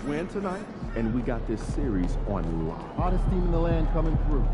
Win tonight, and we got this series on lock. Hottest team in the land coming through.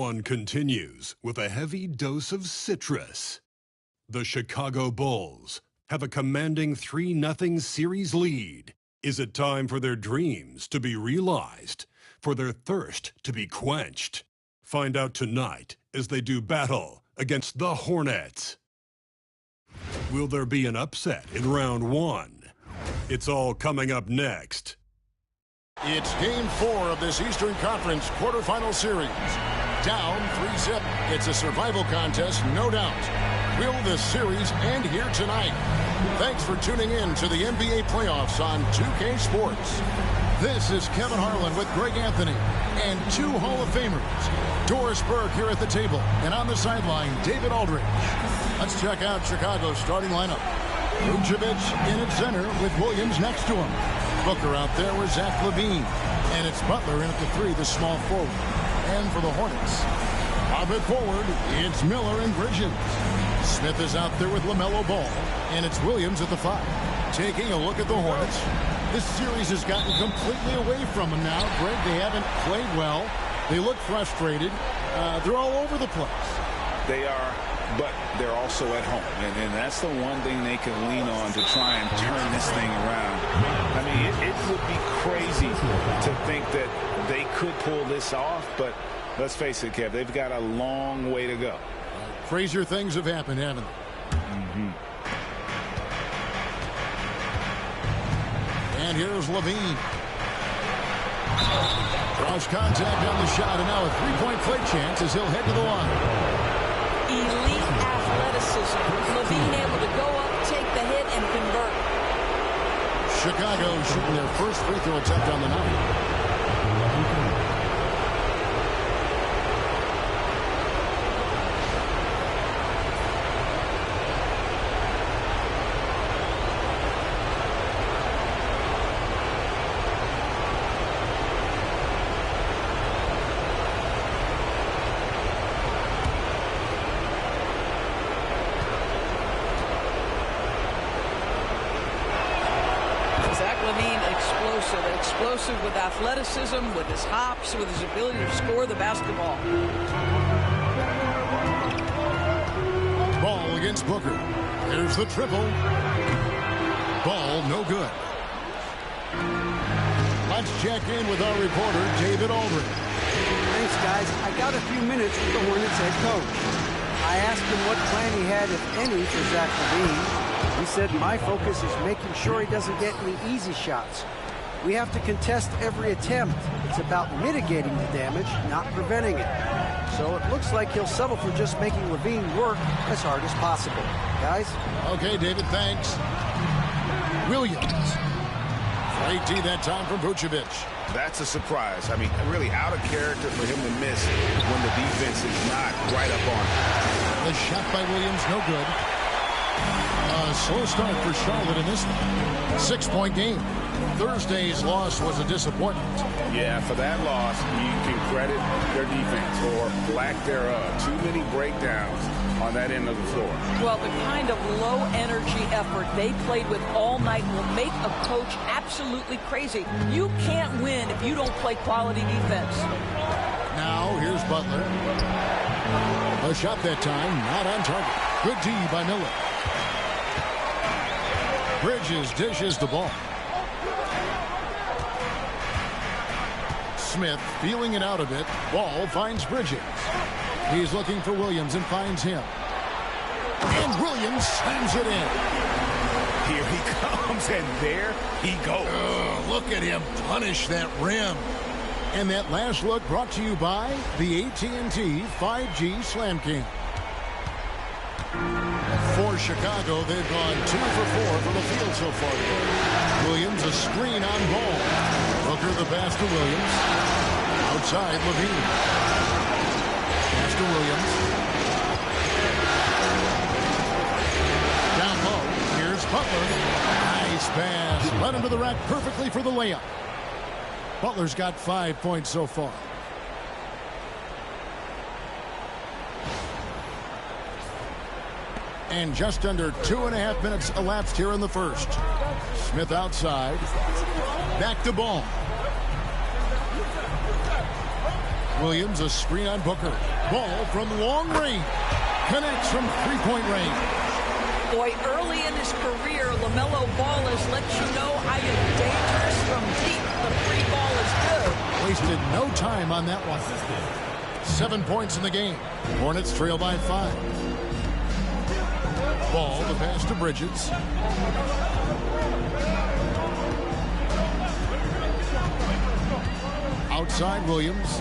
one continues with a heavy dose of citrus. The Chicago Bulls have a commanding 3-0 series lead. Is it time for their dreams to be realized, for their thirst to be quenched? Find out tonight as they do battle against the Hornets. Will there be an upset in round one? It's all coming up next. It's Game 4 of this Eastern Conference quarterfinal series. Down 3-zip. It's a survival contest, no doubt. Will the series end here tonight? Thanks for tuning in to the NBA playoffs on 2K Sports. This is Kevin Harlan with Greg Anthony and two Hall of Famers. Doris Burke here at the table, and on the sideline, David Aldridge. Let's check out Chicago's starting lineup. Vucevic in at center with Williams next to him. Booker out there with Zach LaVine. And it's Butler in at the 3, the small forward. And for the Hornets, up at forward, it's Miller and Bridges. Smith is out there with LaMelo Ball. And it's Williams at the 5. Taking a look at the Hornets. This series has gotten completely away from them now. Greg, they haven't played well. They look frustrated. They're all over the place. They are, but they're also at home. And that's the one thing they can lean on to try and turn this thing around. I mean, it would be crazy to think that they could pull this off, but let's face it, Kev, they've got a long way to go. Crazier things have happened, haven't they? And here's LaVine. Cross contact on the shot, and now a three-point play chance as he'll head to the line. Elite athleticism. LaVine able to go up, take the hit, and convert. Chicago shooting their first free throw attempt on the night. Explosive with athleticism, with his hops, with his ability to score the basketball. Ball against Booker. There's the triple. Ball no good. Let's check in with our reporter, David Aldridge. Thanks, guys. I got a few minutes with the Hornets head coach. I asked him what plan he had, if any, for Zach LaVine. He said, my focus is making sure he doesn't get any easy shots. We have to contest every attempt. It's about mitigating the damage, not preventing it. So it looks like he'll settle for just making LaVine work as hard as possible. Guys? Okay, David, thanks. Williams. Great D that time from Vucevic. That's a surprise. I mean, really out of character for him to miss when the defense is not right up on him. The shot by Williams, no good. A slow start for Charlotte in this one. 6-point game. Thursday's loss was a disappointment. Yeah, for that loss, you can credit their defense or lack thereof. Too many breakdowns on that end of the floor. Well, the kind of low-energy effort they played with all night will make a coach absolutely crazy. You can't win if you don't play quality defense. Now, here's Butler. A shot that time, not on target. Good D by Miller. Bridges dishes the ball. Smith feeling it out a bit. Ball finds Bridges. He's looking for Williams and finds him. And Williams slams it in. Here he comes, and there he goes. Look at him punish that rim. And that last look brought to you by the AT&T 5G Slam King. For Chicago, they've gone 2 for 4 from the field so far. Williams a screen on Ball. Booker the pass to Williams. Outside LaVine. Pass to Williams. Down low. Here's Butler. Nice pass. Led him to the rack perfectly for the layup. Butler's got 5 points so far. And just under 2.5 minutes elapsed here in the first. Smith outside. Back to Ball. Williams, a screen on Booker. Ball from long range. Connects from three-point range. Boy, early in his career, LaMelo Ball has let you know I am dangerous from deep. The free ball is good. Wasted no time on that one. 7 points in the game. Hornets trail by 5. Ball, the pass to Bridges. Outside Williams.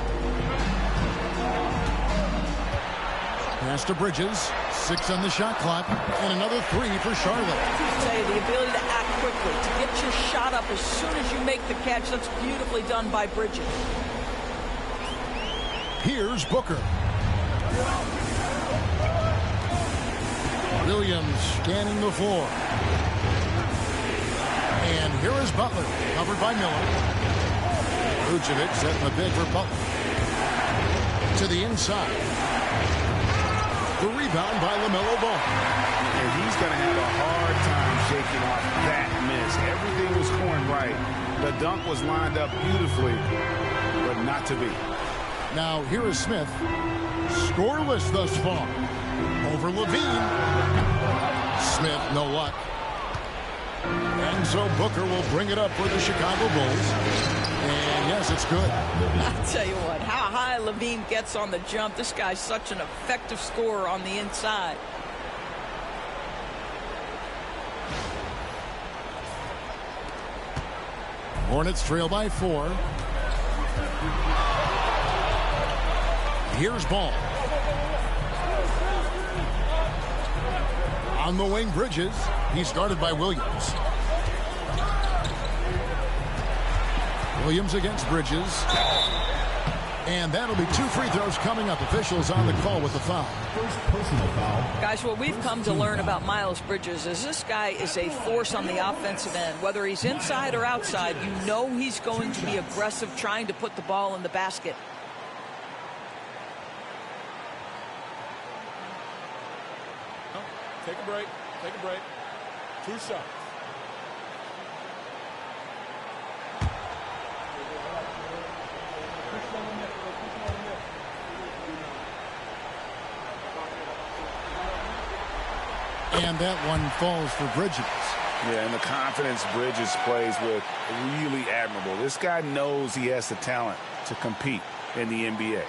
Pass to Bridges. 6 on the shot clock. And another 3 for Charlotte. I tell you, the ability to act quickly, to get your shot up as soon as you make the catch, that's beautifully done by Bridges. Here's Booker. Williams scanning the floor. And here is Butler, covered by Miller. Vucevic setting the bid for Butler. To the inside. The rebound by LaMelo Ball. And he's going to have a hard time shaking off that miss. Everything was going right. The dunk was lined up beautifully, but not to be. Now here is Smith. Scoreless thus far. Over Levine. Smith, no luck. And so Booker will bring it up for the Chicago Bulls. And yes, it's good. I'll tell you what, how high Levine gets on the jump. This guy's such an effective scorer on the inside. Hornets trail by 4. Here's Ball. On the wing, Bridges. He's guarded by Williams. Williams against Bridges. And that'll be 2 free throws coming up. Officials on the call with the foul. First personal foul. Guys, what we've come to learn about Miles Bridges is this guy is a force on the offensive end. Whether he's inside or outside, you know he's going to be aggressive trying to put the ball in the basket. Take a break. Take a break. 2 shots. And that one falls for Bridges. Yeah, and the confidence Bridges plays with, really admirable. This guy knows he has the talent to compete in the NBA.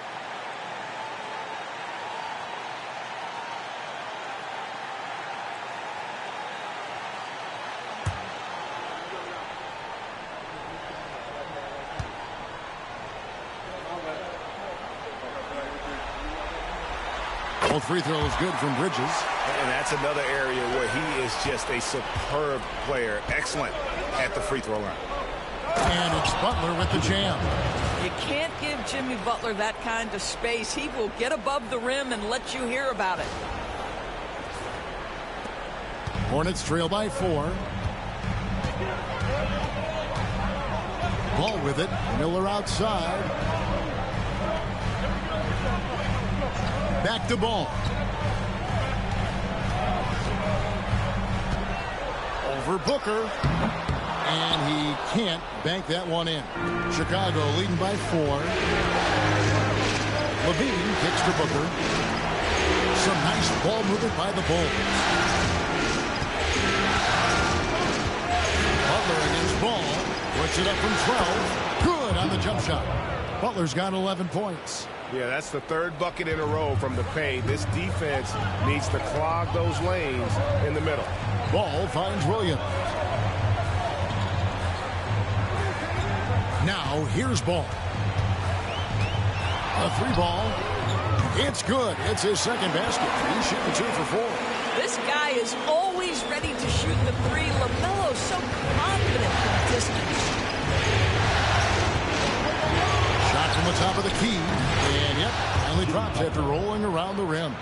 Both free throws good from Bridges. And that's another area where he is just a superb player. Excellent at the free throw line. And it's Butler with the jam. You can't give Jimmy Butler that kind of space. He will get above the rim and let you hear about it. Hornets trail by 4. Ball with it. Miller outside. Back to Ball. Over Booker. And he can't bank that one in. Chicago leading by 4. Levine kicks to Booker. Some nice ball movement by the Bulls. Butler against Ball. Puts it up from 12. Good on the jump shot. Butler's got 11 points. Yeah, that's the 3rd bucket in a row from the paint. This defense needs to clog those lanes in the middle. Ball finds Williams. Now here's Ball. A 3 ball. It's good. It's his 2nd basket. He's shooting 2 for 4. This guy is always ready to shoot the 3. LaMelo's so confident from distance. Shot from the top of the key. And yep, finally drops after rolling around the rim.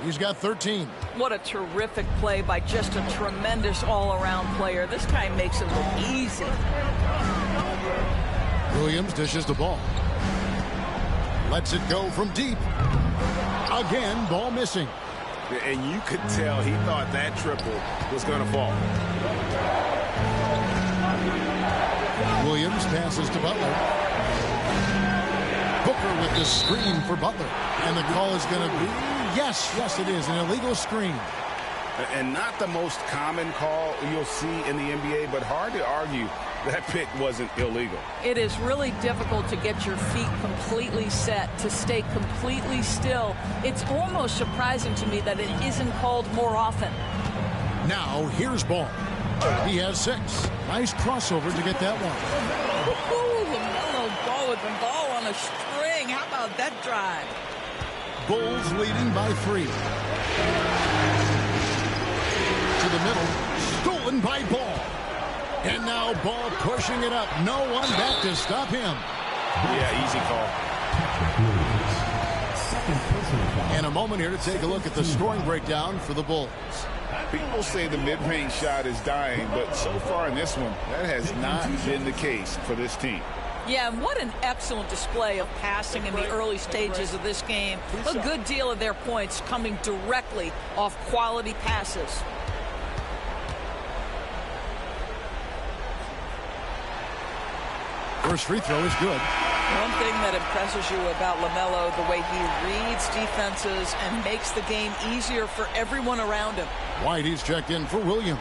He's got 13. What a terrific play by just a tremendous all-around player. This guy makes it look easy. Williams dishes the ball. Lets it go from deep. Again, ball missing. And you could tell he thought that triple was going to fall. Williams passes to Butler. Booker with the screen for Butler. And the call is going to be, yes, it is, an illegal screen. And not the most common call you'll see in the NBA, but hard to argue that pick wasn't illegal. It is really difficult to get your feet completely set, to stay completely still. It's almost surprising to me that it isn't called more often. Now, here's Ball. He has 6. Nice crossover to get that one. Ooh, LaMelo Ball with the ball on a string. How about that drive? Bulls leading by 3. To the middle, stolen by Ball. And now Ball pushing it up. No one back to stop him. Yeah, easy call. And a moment here to take a look at the scoring breakdown for the Bulls. People say the mid-range shot is dying, but so far in this one, that has not been the case for this team. Yeah, and what an excellent display of passing in the early stages of this game. A good deal of their points coming directly off quality passes. First free throw is good. One thing that impresses you about LaMelo, the way he reads defenses and makes the game easier for everyone around him. White, he's checked in for Williams.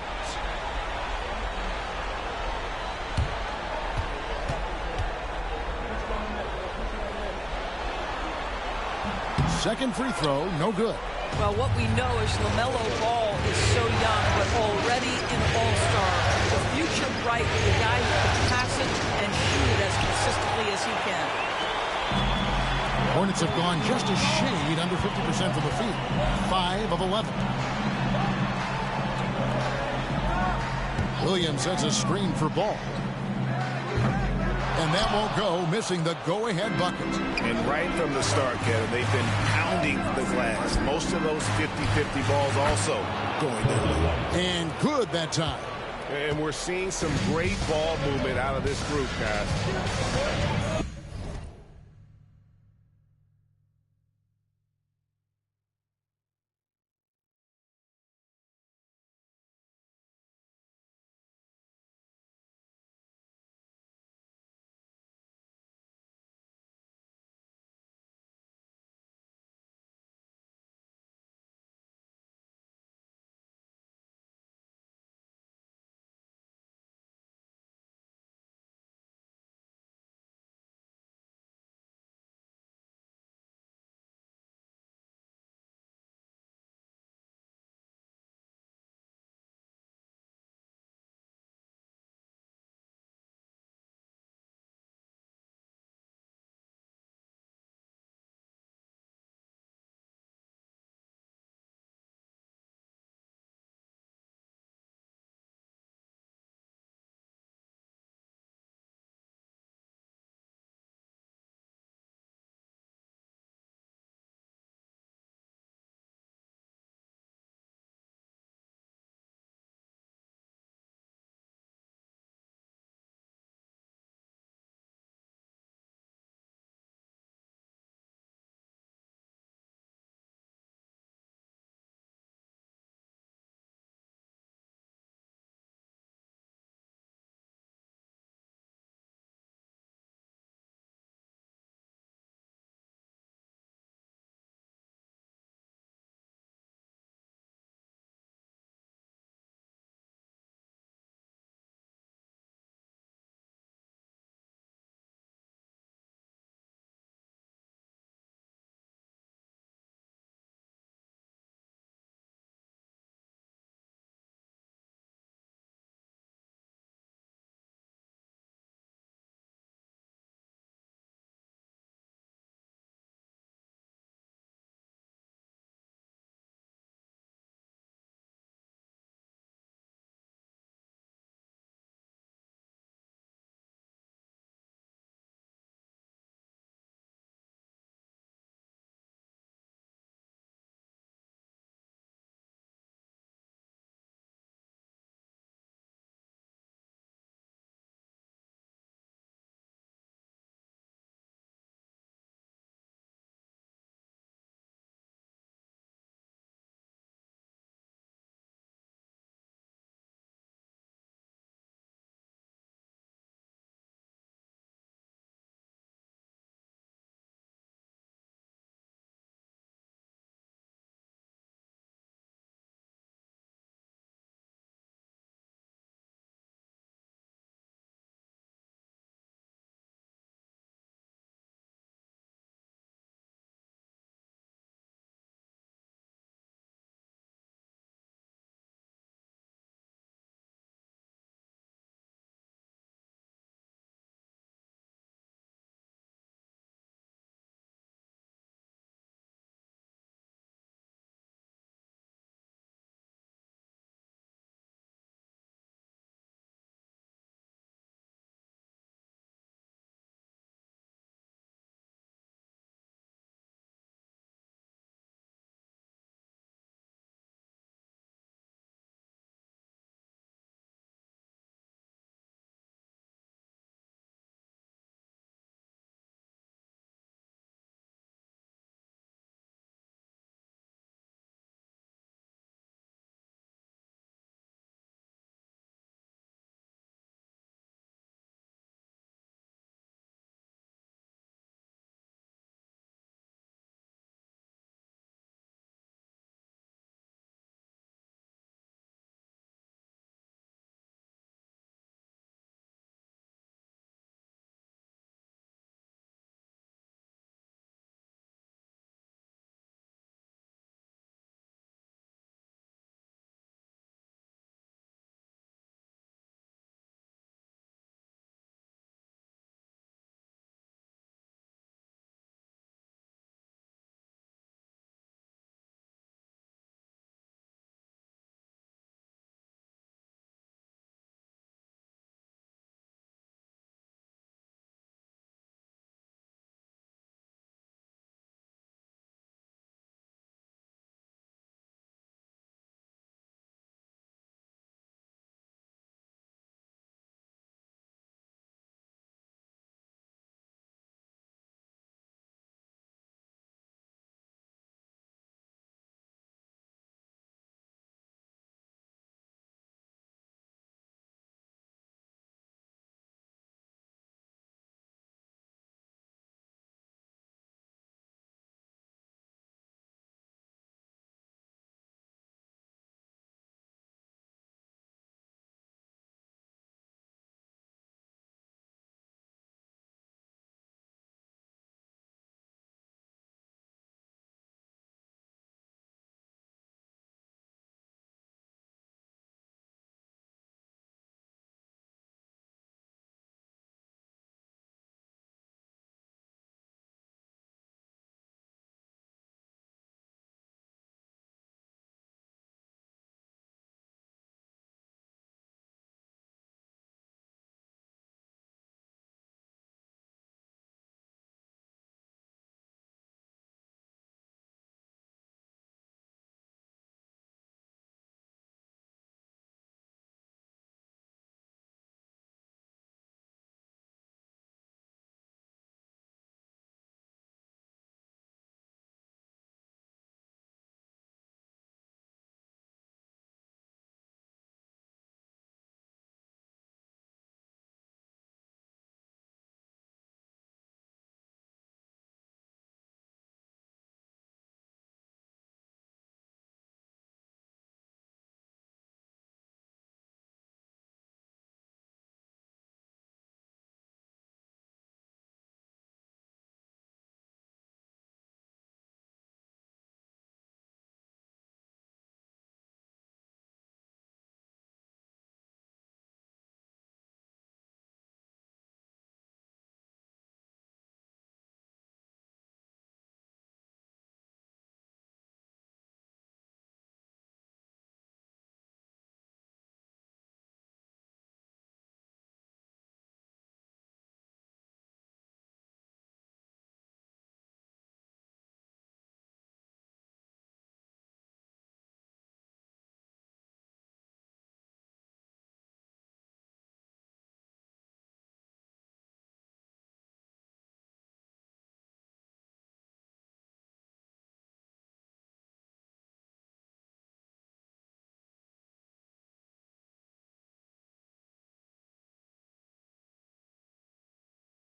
Second free throw, no good. Well, what we know is LaMelo Ball is so young, but already an all-star. The future bright with a guy who can pass it and shoot as consistently as he can. Hornets have gone just a shade under 50% from the field. 5 of 11. Williams sets a screen for Ball. And that won't go, missing the go-ahead bucket. And right from the start, Kevin, they've been pounding the glass. Most of those 50-50 balls also going their way. And good that time. And we're seeing some great ball movement out of this group, guys.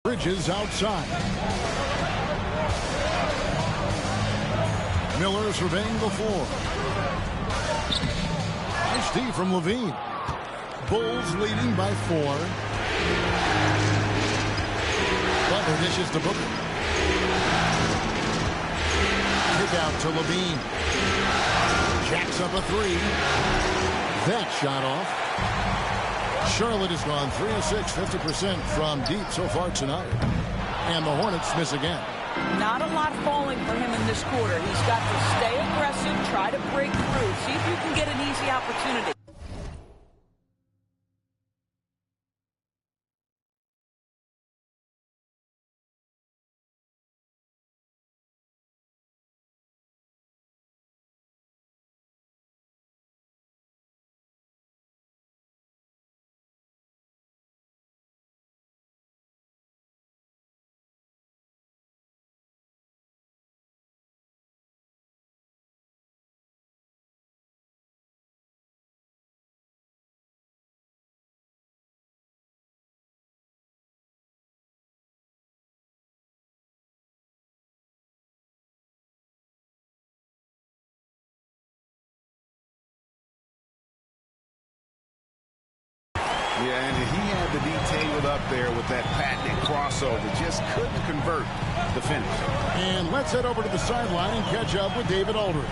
Bridges outside. Miller surveying the floor. Nice D from Levine. Bulls leading by 4. Butler dishes to Booker. Kick out to Levine. Jacks up a 3. That shot off. Charlotte has gone 3 of 6, 50% from deep so far tonight. And the Hornets miss again. Not a lot falling for him in this quarter. He's got to stay aggressive, try to break through, see if you can get an easy opportunity. Yeah, and he had the detailed up there with that patented crossover. Just couldn't convert the finish. And let's head over to the sideline and catch up with David Aldridge.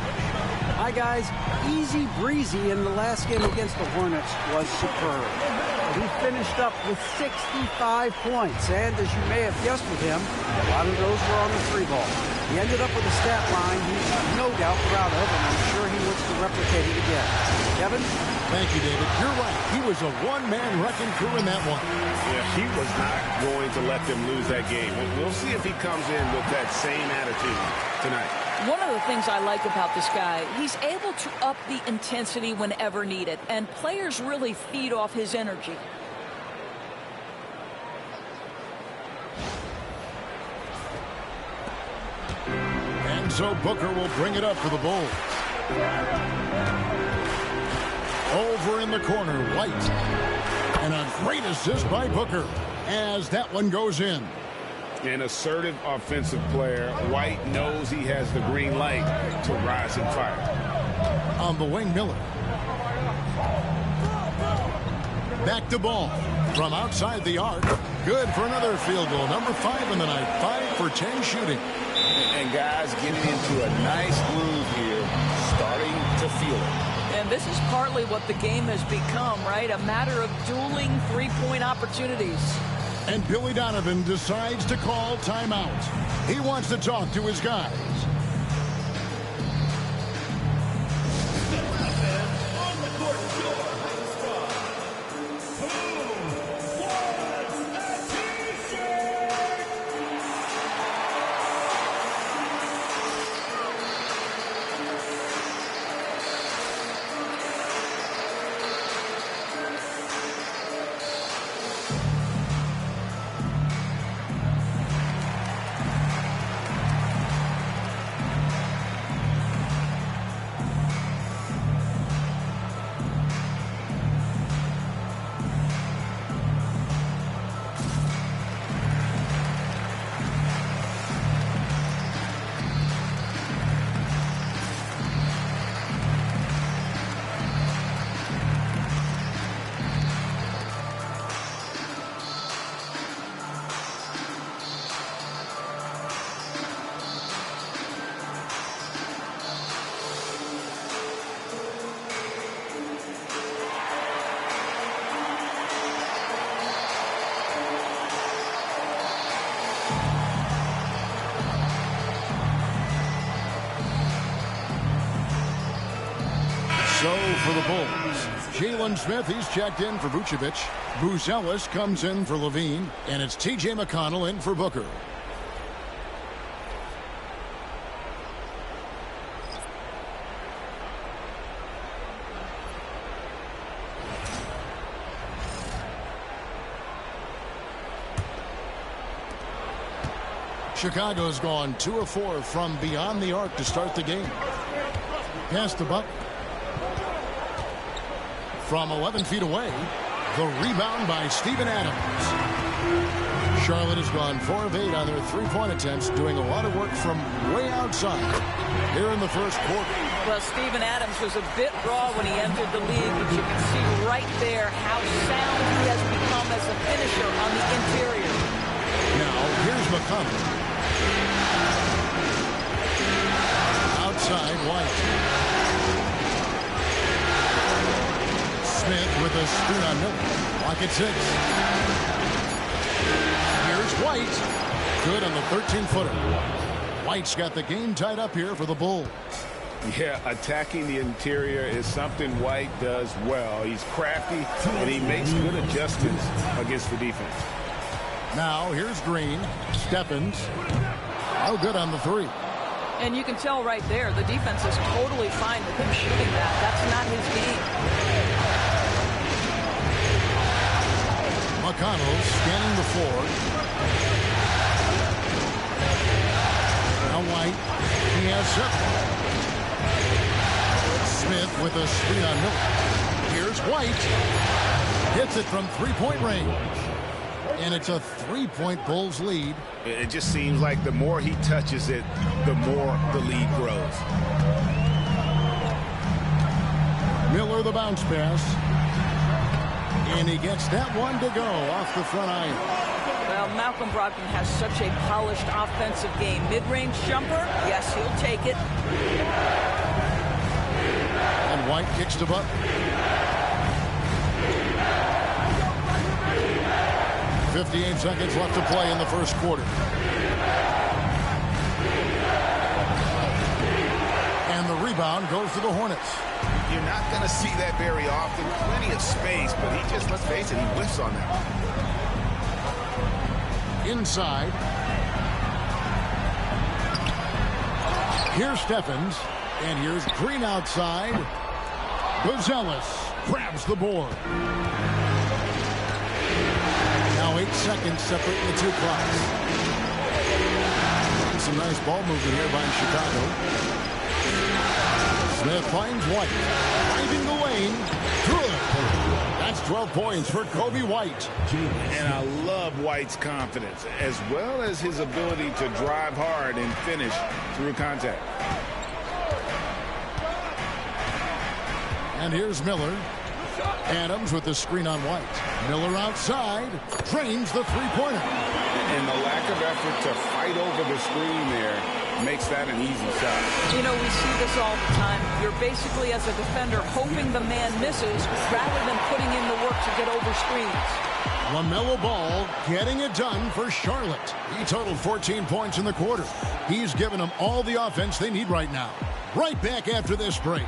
Hi, guys. Easy breezy in the last game against the Hornets was superb. He finished up with 65 points, and as you may have guessed with him, a lot of those were on the 3-ball. He ended up with a stat line he's no doubt proud of, and I'm sure he wants to replicate it again. Kevin? Thank you, David. You're right. He was a one-man wrecking crew in that one. Yeah, he was not going to let them lose that game. We'll see if he comes in with that same attitude tonight. One of the things I like about this guy, he's able to up the intensity whenever needed, and players really feed off his energy. And so Booker will bring it up for the Bulls. Over in the corner, White. And a great assist by Booker as that one goes in. An assertive offensive player. White knows he has the green light to rise and fire. On the wing, Miller. Back to Ball. From outside the arc. Good for another field goal. Number 5 in the night. 5 for 10 shooting. And guys getting into a nice groove here. Starting to feel it. And this is partly what the game has become, right? A matter of dueling three-point opportunities. And Billy Donovan decides to call timeout. He wants to talk to his guys. So for the Bulls, Jalen Smith, he's checked in for Vucevic. Bruce Ellis comes in for Levine, and it's T.J. McConnell in for Booker. Chicago's gone 2 of 4 from beyond the arc to start the game. Pass to Butler. From 11 feet away, the rebound by Steven Adams. Charlotte has gone 4 of 8 on their three-point attempts, doing a lot of work from way outside here in the first quarter. Well, Steven Adams was a bit raw when he entered the league, but you can see right there how sound he has become as a finisher on the interior. Now, here's McConnell. Outside, White. Smith with a screen on Miller. Clock at 6. Here's White. Good on the 13-footer. White's got the game tied up here for the Bulls. Yeah, attacking the interior is something White does well. He's crafty, and he makes good adjustments against the defense. Now, here's Green. Stephens. Oh, good on the 3. And you can tell right there, the defense is totally fine with him shooting that. That's not his game. McConnell scanning the floor. Now White. He has 7. Smith with a screen on Miller. Here's White. Hits it from three-point range. And it's a three-point Bulls lead. It just seems like the more he touches it, the more the lead grows. Miller the bounce pass. And he gets that one to go off the front iron. Well, Malcolm Brogdon has such a polished offensive game. Mid-range jumper, yes, he'll take it. And White kicks to Butler. 58 seconds left to play in the first quarter. And the rebound goes to the Hornets. You're not going to see that very often. Plenty of space, but he just, let's face it, he whiffs on that. Inside. Here's Stephens. And here's Green outside. Buzelis grabs the board. Now 8 seconds separating the two clocks. Some nice ball movement here by Chicago. Smith finds White. Finding the lane. Good. That's 12 points for Kobe White. And I love White's confidence, as well as his ability to drive hard and finish through contact. And here's Miller. Adams with the screen on White. Miller outside. Drains the three-pointer. And the lack of effort to fight over the screen there makes that an easy shot. You know, we see this all the time. You're basically, as a defender, hoping the man misses rather than putting in the work to get over screens. LaMelo Ball getting it done for Charlotte. He totaled 14 points in the quarter. He's given them all the offense they need right now. Right back after this break.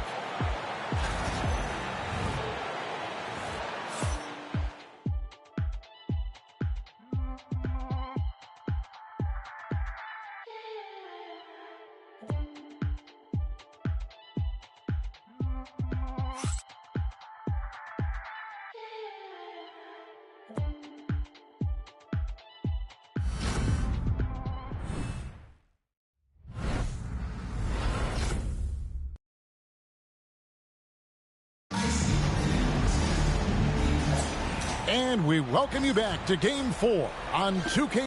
And we welcome you back to Game 4 on 2K.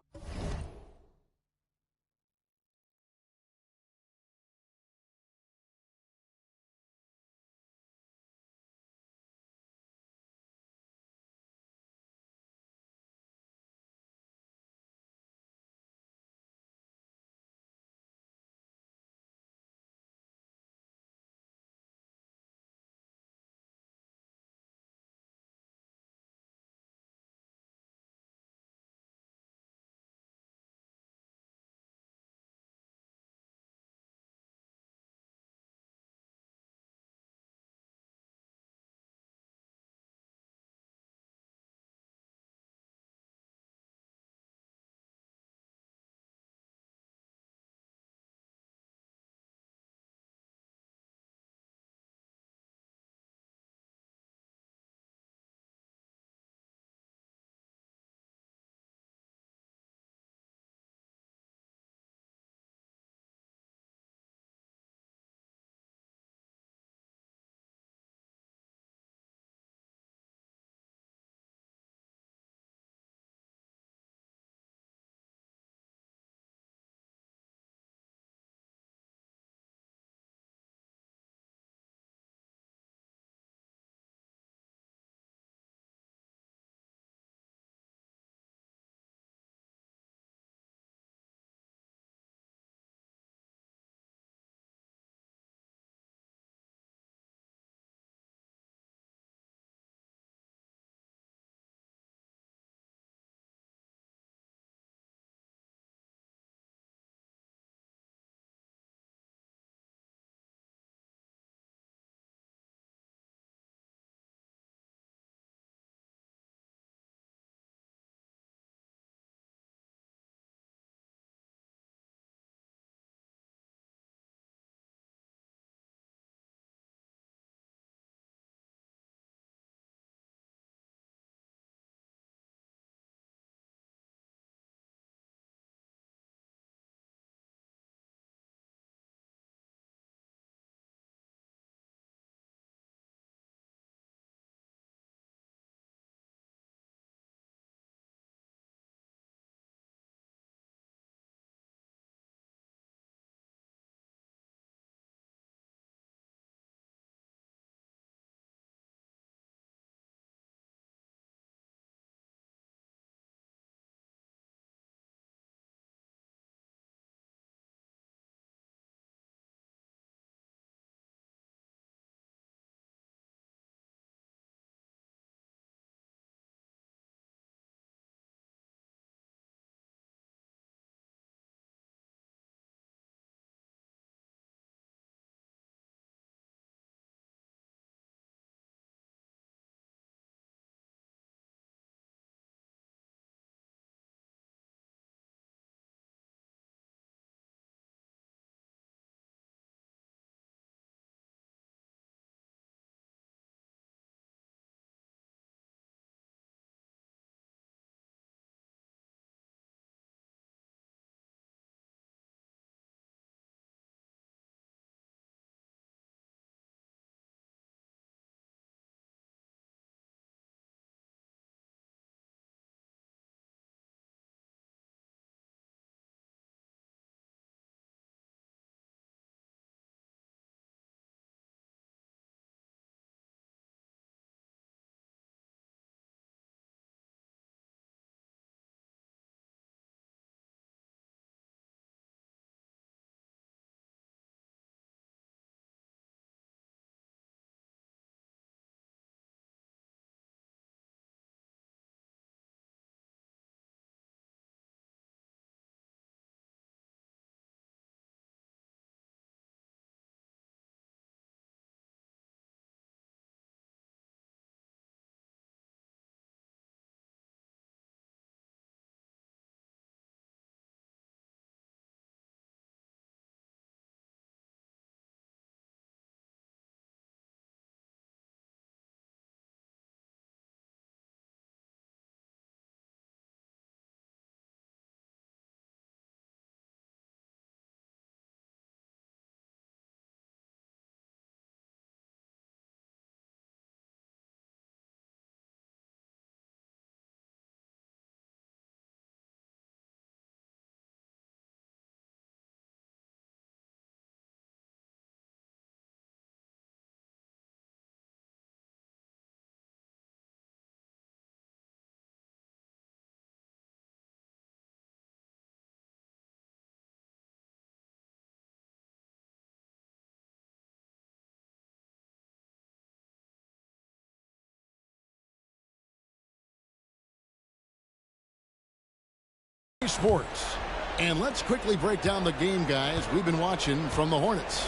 Sports. And let's quickly break down the game, guys, we've been watching from the Hornets.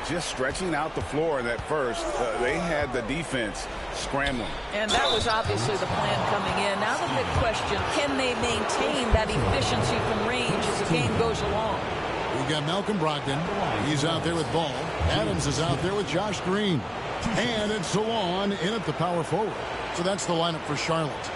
Just stretching out the floor in that first. They had the defense scrambling. And that was obviously the plan coming in. Now the big question, can they maintain that efficiency from range as the game goes along? We've got Malcolm Brogdon. He's out there with Ball. Adams is out there with Josh Green. And it's Salon in at the power forward. So that's the lineup for Charlotte.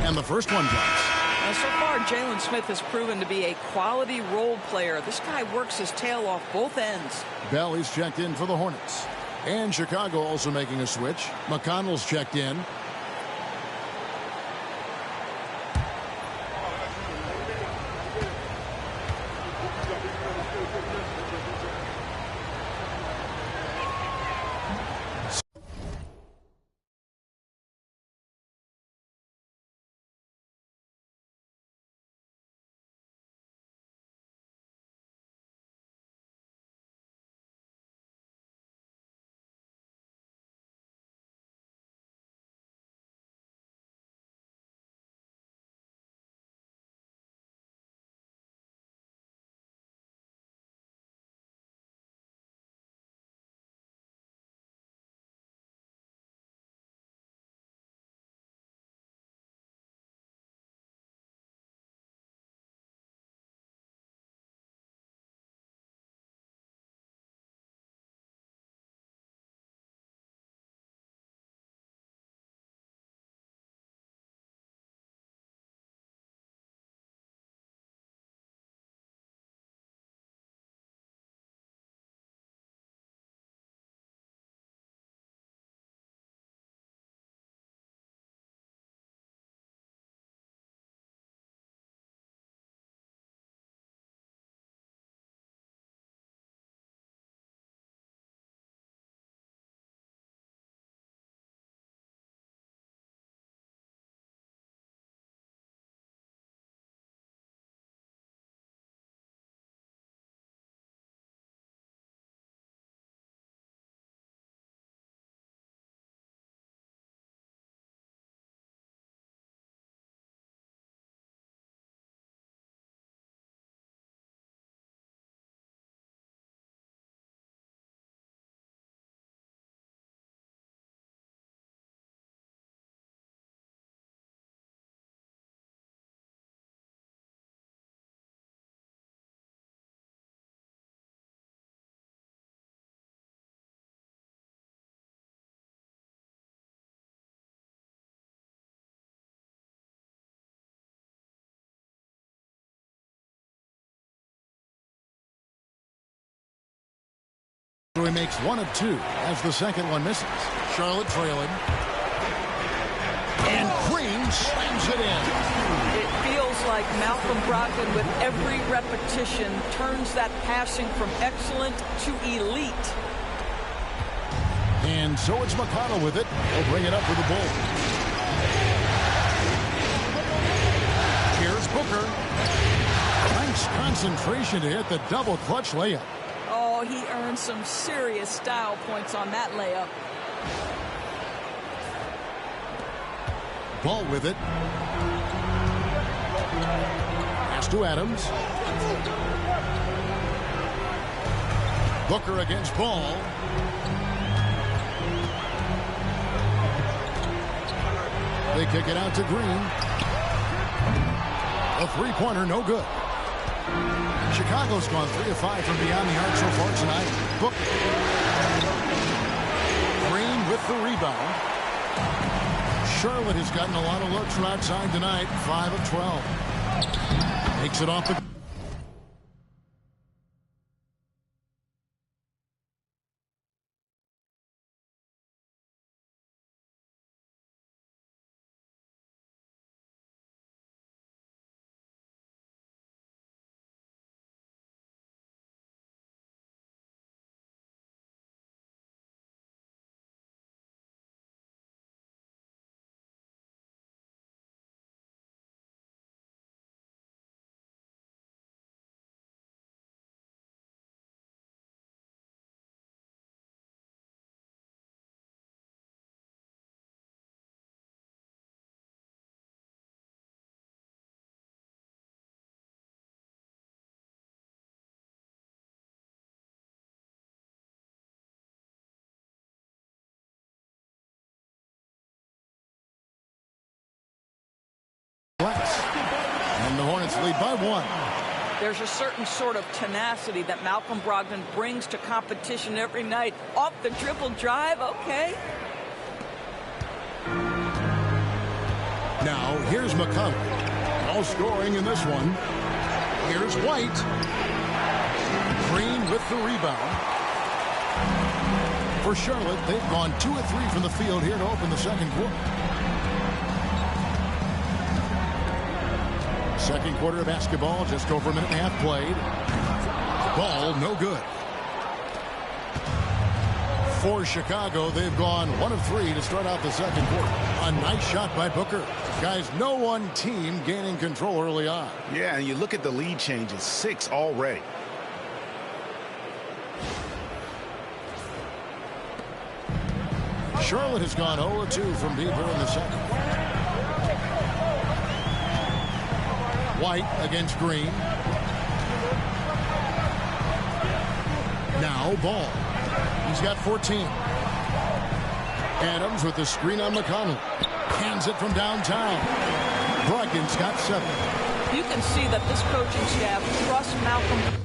And the first one drops. Now, so far, Jalen Smith has proven to be a quality role player. This guy works his tail off both ends. Bell is checked in for the Hornets. And Chicago also making a switch. McConnell's checked in. So he makes one of two as the second one misses. Charlotte trailing. And Green slams it in. It feels like Malcolm Brogdon, with every repetition, turns that passing from excellent to elite. And so it's McConnell with it. He'll bring it up with the Bulls. Here's Booker. Nice concentration to hit the double clutch layup. Oh, he earned some serious style points on that layup. Ball with it. Pass to Adams. Booker against Ball. They kick it out to Green. A three-pointer, no good. Chicago's gone 3 of 5 from beyond the arc so far tonight. Booker. Green with the rebound. Charlotte has gotten a lot of looks from outside tonight. 5 of 12. Takes it off the And the Hornets lead by 1. There's a certain sort of tenacity that Malcolm Brogdon brings to competition every night. Off the dribble drive, okay. Now, here's McConnell. No scoring in this one. Here's White. Green with the rebound. For Charlotte, they've gone 2 of 3 from the field here to open the second quarter. Second quarter of basketball, just over a minute and a half played. Ball, no good. For Chicago, they've gone 1 of 3 to start out the second quarter. A nice shot by Booker. Guys, no one team gaining control early on. Yeah, and you look at the lead changes, 6 already. Charlotte has gone 0-2 from deep here in the second. White against Green. Now Ball. He's got 14. Adams with the screen on McConnell. Hands it from downtown. Brogdon's got 7. You can see that this coaching staff trusts Malcolm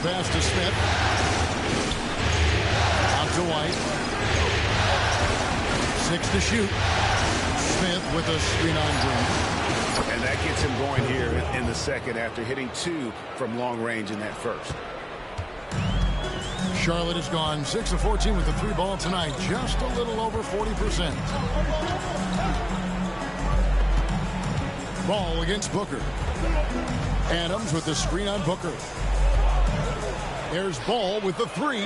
pass to Smith. Out to White. 6 to shoot. Smith with a screen-on green. And that gets him going here in the second after hitting 2 from long range in that first. Charlotte has gone 6 of 14 with the 3 ball tonight. Just a little over 40%. Ball against Booker. Adams with the screen on Booker. There's Ball with the 3.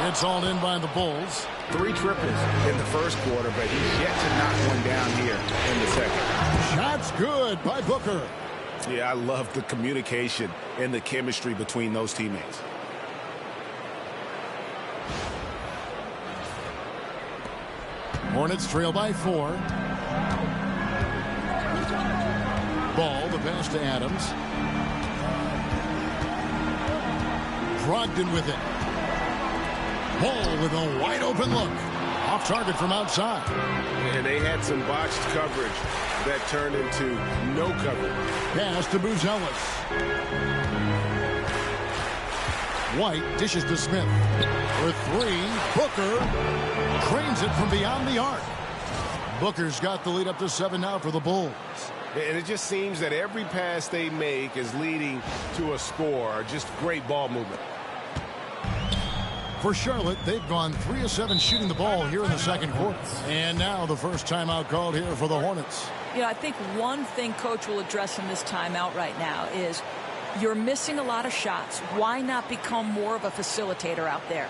It's all in by the Bulls. 3 triples in the first quarter, but he's yet to knock one down here in the second. Shots good by Booker. Yeah, I love the communication and the chemistry between those teammates. Hornets trail by 4. Ball, the pass to Adams. Brogdon with it. Ball with a wide open look. Off target from outside. And they had some botched coverage that turned into no coverage. Pass to Buzelis. White dishes to Smith. For 3, Booker trains it from beyond the arc. Booker's got the lead up to 7 now for the Bulls. And it just seems that every pass they make is leading to a score. Just great ball movement. For Charlotte, they've gone 3 of 7 shooting the ball here in the second quarter. And now the first timeout called here for the Hornets. You know, I think one thing Coach will address in this timeout right now is you're missing a lot of shots. Why not become more of a facilitator out there?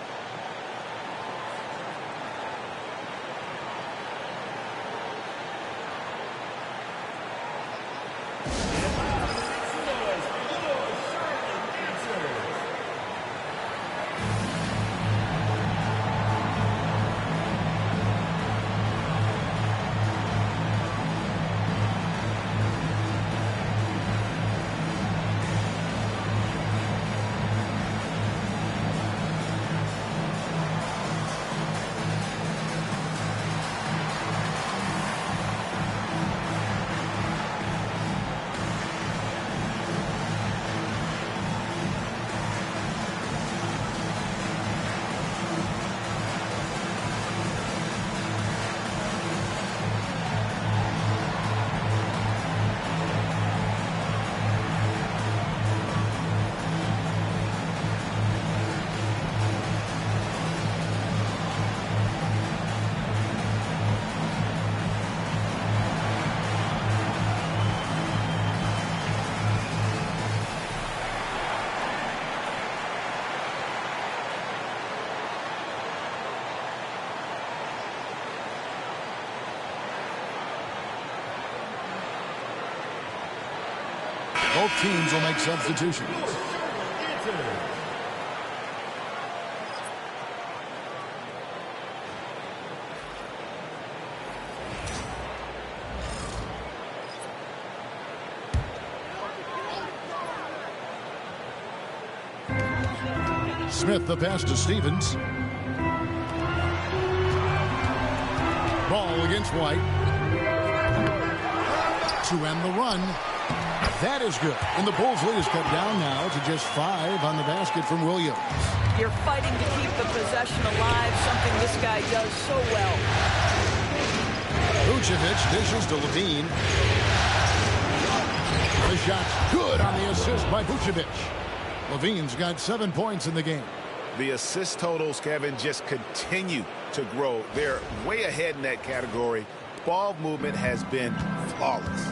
Both teams will make substitutions. Smith the pass to Stevens. Ball against White. To end the run. That is good. And the Bulls lead is cut down now to just 5 on the basket from Williams. You're fighting to keep the possession alive, something this guy does so well. Vucevic dishes to Levine. The shot's good on the assist by Vucevic. Levine's got 7 points in the game. The assist totals, Kevin, just continue to grow. They're way ahead in that category. Ball movement has been flawless.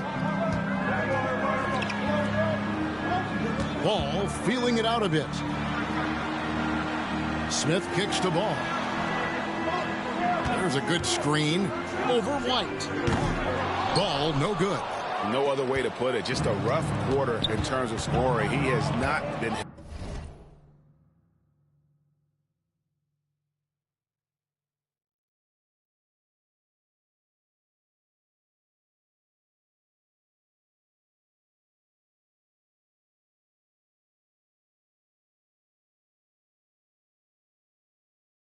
Ball feeling it out a bit. Smith kicks to Ball. There's a good screen over White. Ball no good. No other way to put it. Just a rough quarter in terms of scoring. He has not been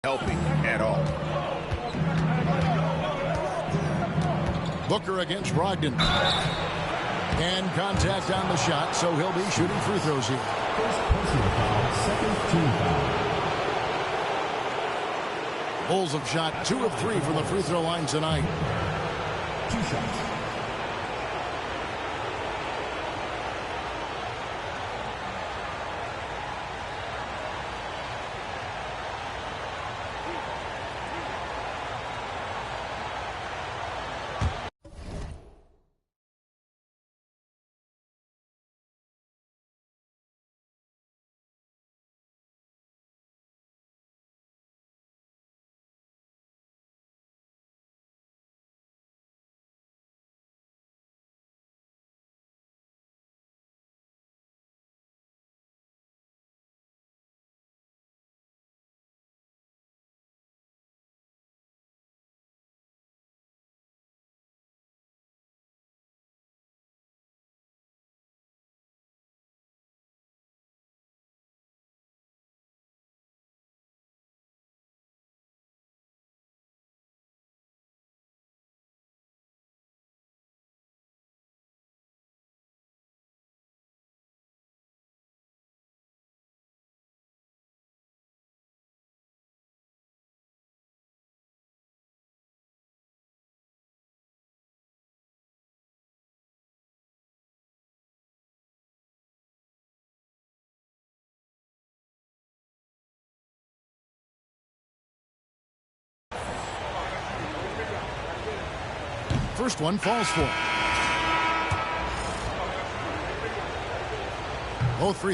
helping at all. Booker against Brogdon. And contact on the shot, so he'll be shooting free throws here. First personal foul, Bulls have shot 2 of 3 from the free throw line tonight. 2 shots. First one falls for. Both free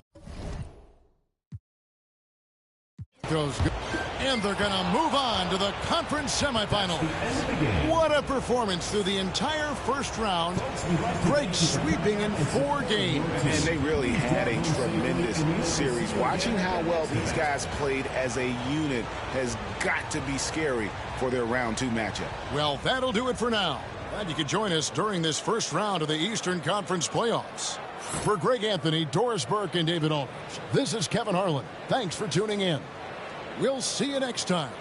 throws good. And they're going to move on to the conference semifinal. What a performance through the entire first round. Great sweeping in 4 games. And they really had a tremendous series. Watching how well these guys played as a unit has got to be scary for their round 2 matchup. Well, that'll do it for now. Glad you could join us during this first round of the Eastern Conference playoffs. For Greg Anthony, Doris Burke, and David Aldridge, this is Kevin Harlan. Thanks for tuning in. We'll see you next time.